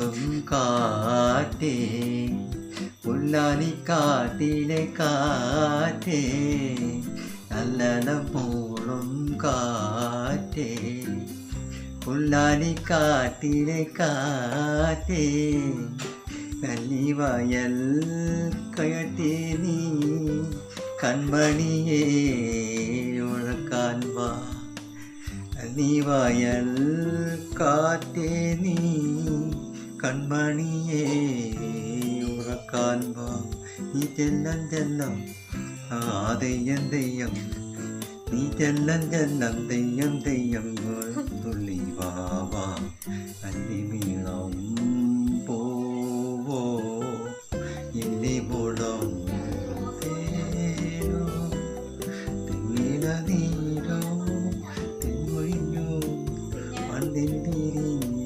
പോളും കാറ്റേ പുല്ലാനിക്കാട്ടിലെ കാറ്റേ നല്ലനം പോളും കാറ്റേ പുല്ലാനിക്കാട്ടിലെ കാറ്റേ കന്നിവയൽ കയറ്റേ നീ കൺമണിയേ ഉഴക്കാൻ വാ കന്നിവയൽ കാറ്റേ നീ കൺമണിയേ ഉറക്കാൻ വാ നീ ചെല്ലം ചെല്ലം തെയ്യം തെയ്യം നീ ചെല്ലം ചെല്ലം തെയ്യം തെയ്യം തുള്ളി വാ വാ